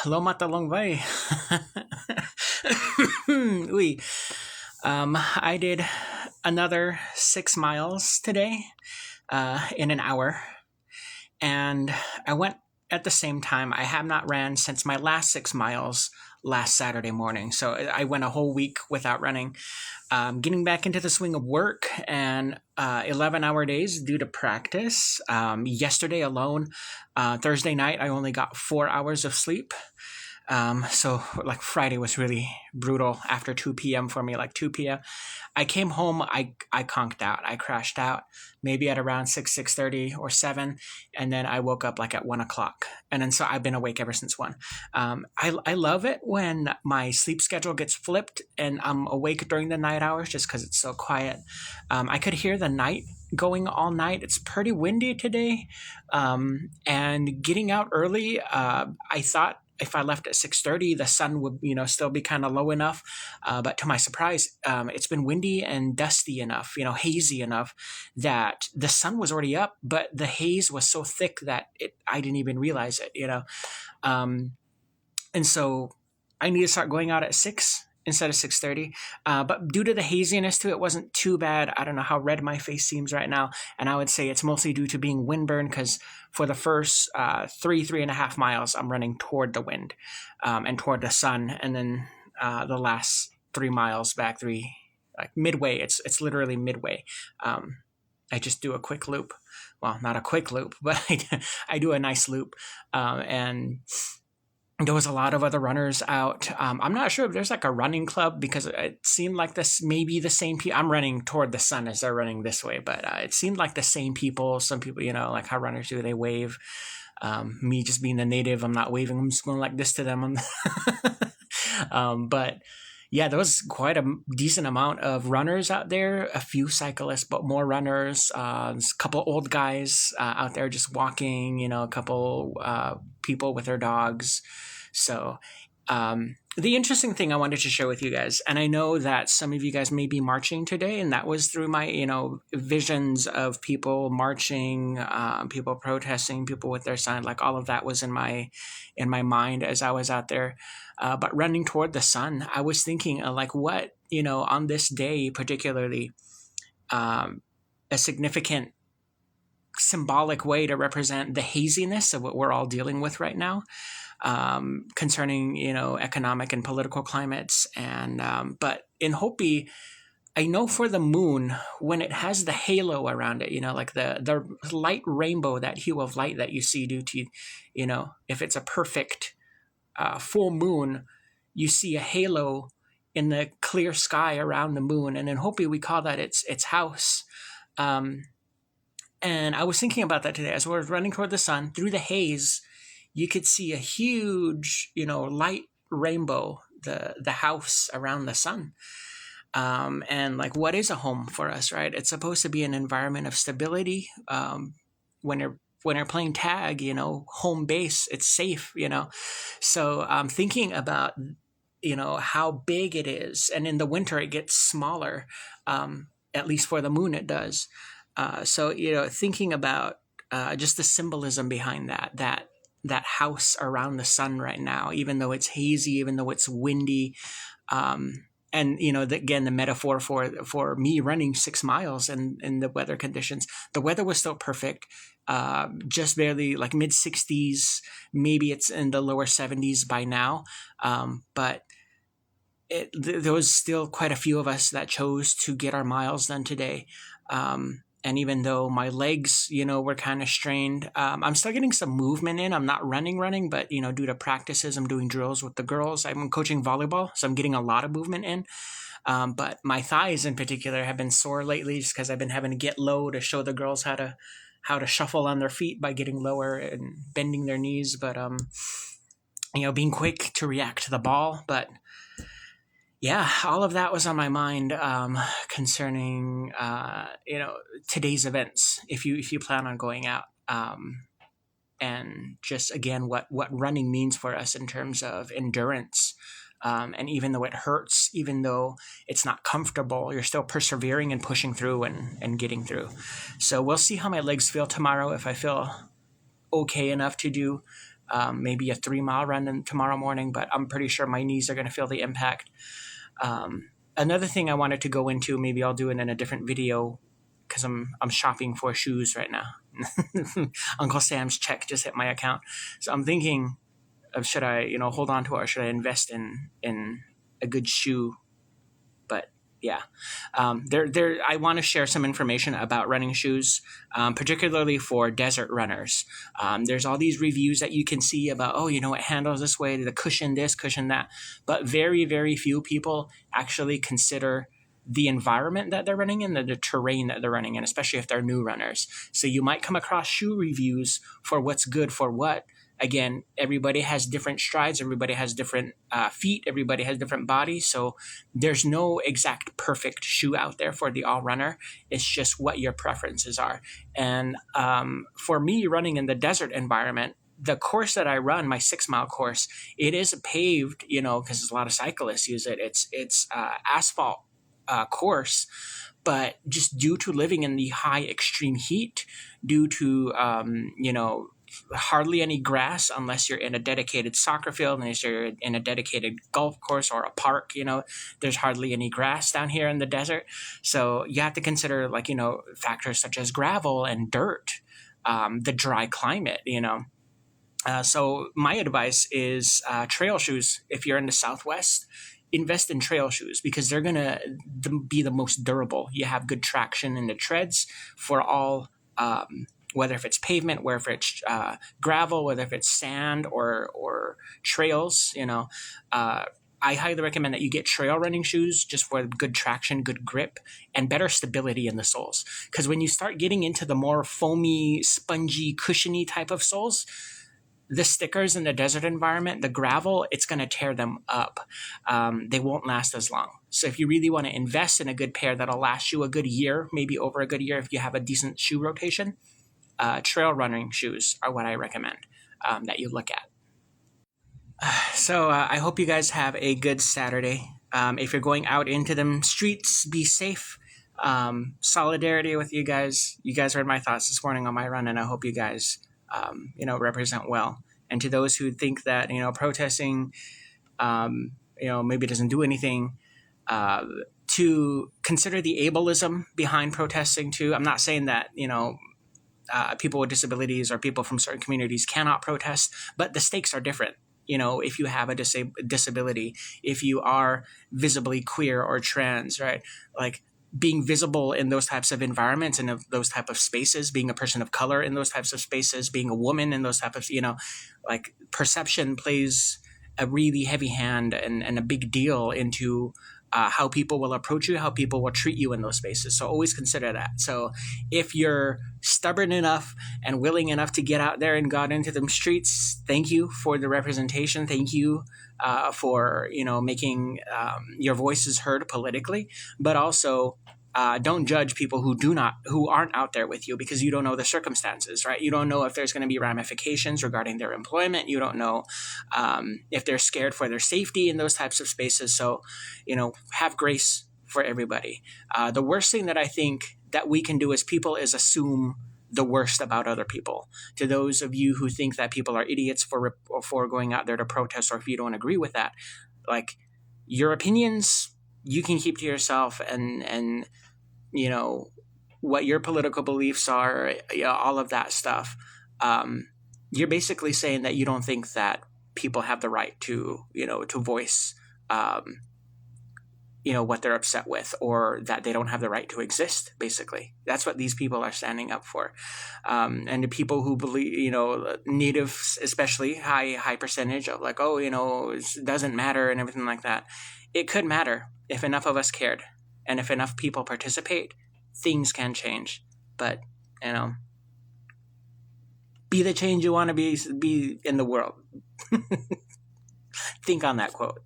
Lo matalong bay. Uy. I did another 6 miles today in an hour, and I went at the same time. I have not ran since my last 6 miles last Saturday morning. So I went a whole week without running. Getting back into the swing of work and 11-hour days due to practice. Yesterday alone, Thursday night, I only got 4 hours of sleep. So like Friday was really brutal after 2 p.m. for me, like 2 p.m. I came home, I conked out. I crashed out maybe at around 6:30 or 7. And then I woke up like at 1 o'clock. And then so I've been awake ever since 1. I love it when my sleep schedule gets flipped and I'm awake during the night hours just because it's so quiet. I could hear the night going all night. It's pretty windy today. And getting out early, I thought if I left at 6:30, the sun would, still be kind of low enough. But to my surprise, it's been windy and dusty enough, hazy enough that the sun was already up, but the haze was so thick that I didn't even realize it. And so I need to start going out at 6 instead of 6:30. But due to the haziness too, it wasn't too bad. I don't know how red my face seems right now. And I would say it's mostly due to being windburned because for the first 3.5 miles, I'm running toward the wind and toward the sun. And then the last 3 miles back, like midway, it's literally midway. I just do a quick loop. Well, not a quick loop, but I do a nice loop. And there was a lot of other runners out. I'm not sure if there's like a running club because it seemed like this maybe the same people. I'm running toward the sun as they're running this way, but it seemed like the same people. Some people, like how runners do, they wave. Me just being the native, I'm not waving. I'm just going like this to them. But yeah, there was quite a decent amount of runners out there, a few cyclists, but more runners, a couple old guys out there just walking, a couple people with their dogs. So the interesting thing I wanted to share with you guys, and I know that some of you guys may be marching today, and that was through my, visions of people marching, people protesting, people with their sign, like all of that was in my mind as I was out there. But running toward the sun, I was thinking like what, on this day particularly, a significant symbolic way to represent the haziness of what we're all dealing with right now. Concerning, economic and political climates. And but in Hopi, I know for the moon, when it has the halo around it, like the light rainbow, that hue of light that you see due to, if it's a perfect full moon, you see a halo in the clear sky around the moon. And in Hopi, we call that its house. And I was thinking about that today as we were running toward the sun through the haze. You could see a huge, light rainbow, the house around the sun. And like, what is a home for us, right? It's supposed to be an environment of stability. When you're playing tag, home base, it's safe, So I'm thinking about, how big it is. And in the winter, it gets smaller. At least for the moon, it does. So, thinking about just the symbolism behind that house around the sun right now, even though it's hazy, even though it's windy. And, again, the metaphor for me running 6 miles and in the weather conditions, the weather was still perfect, just barely like mid 60s, maybe it's in the lower 70s by now. But there was still quite a few of us that chose to get our miles done today. And even though my legs, were kind of strained, I'm still getting some movement in. I'm not running, but, due to practices, I'm doing drills with the girls. I'm coaching volleyball, so I'm getting a lot of movement in. But my thighs in particular have been sore lately just because I've been having to get low to show the girls how to shuffle on their feet by getting lower and bending their knees. But, being quick to react to the ball. But yeah, all of that was on my mind concerning today's events. If you plan on going out, and just again what running means for us in terms of endurance, and even though it hurts, even though it's not comfortable, you're still persevering and pushing through and getting through. So we'll see how my legs feel tomorrow. If I feel okay enough to do maybe a 3 mile run tomorrow morning, but I'm pretty sure my knees are going to feel the impact. Another thing I wanted to go into, maybe I'll do it in a different video because I'm shopping for shoes right now. Uncle Sam's check just hit my account, so I'm thinking of, should I hold on to it, or should I invest in a good shoe? But yeah, I want to share some information about running shoes, particularly for desert runners. There's all these reviews that you can see about, it handles this way, the cushion this, cushion that, but very, very few people actually consider the environment that they're running in, the terrain that they're running in, especially if they're new runners. So you might come across shoe reviews for what's good for what. Again, everybody has different strides, everybody has different feet, everybody has different bodies. So there's no exact perfect shoe out there for the all runner. It's just what your preferences are. And for me, running in the desert environment, the course that I run, my 6 mile course, it is paved, because a lot of cyclists use it. It's asphalt course, but just due to living in the high extreme heat, due to hardly any grass unless you're in a dedicated soccer field, unless you're in a dedicated golf course or a park, there's hardly any grass down here in the desert. So you have to consider factors such as gravel and dirt, the dry climate, so my advice is trail shoes. If you're in the Southwest, invest in trail shoes because they're going to be the most durable. You have good traction in the treads for all, whether if it's pavement, whether it's gravel, whether if it's sand or trails. I highly recommend that you get trail running shoes just for good traction, good grip, and better stability in the soles. Because when you start getting into the more foamy, spongy, cushiony type of soles, the stickers in the desert environment, the gravel, it's going to tear them up. They won't last as long. So if you really want to invest in a good pair that'll last you a good year, maybe over a good year if you have a decent shoe rotation, trail running shoes are what I recommend that you look at. So I hope you guys have a good Saturday. If you're going out into them streets, be safe. Solidarity with you guys. You guys heard my thoughts this morning on my run, and I hope you guys represent well. And to those who think that, protesting, maybe doesn't do anything, to consider the ableism behind protesting too. I'm not saying that, people with disabilities or people from certain communities cannot protest, but the stakes are different. If you have a disability, if you are visibly queer or trans, right? Like, being visible in those types of environments and of those type of spaces, being a person of color in those types of spaces, being a woman in those type of, perception plays a really heavy hand and a big deal into how people will approach you, how people will treat you in those spaces. So always consider that. So if you're stubborn enough and willing enough to get out there and got into them streets, thank you for the representation. Thank you for, making your voices heard politically, but also don't judge people who aren't out there with you because you don't know the circumstances, right? You don't know if there's going to be ramifications regarding their employment. You don't know if they're scared for their safety in those types of spaces. So, have grace for everybody. The worst thing that I think that we can do as people is assume the worst about other people. To those of you who think that people are idiots for going out there to protest, or if you don't agree with that, your opinions you can keep to yourself, and what your political beliefs are, all of that stuff. You're basically saying that you don't think that people have the right to voice what they're upset with, or that they don't have the right to exist. Basically, that's what these people are standing up for. And the people who believe, natives, especially high percentage of it doesn't matter and everything like that. It could matter if enough of us cared, and if enough people participate, things can change. But be the change you want to be in the world. Think on that quote.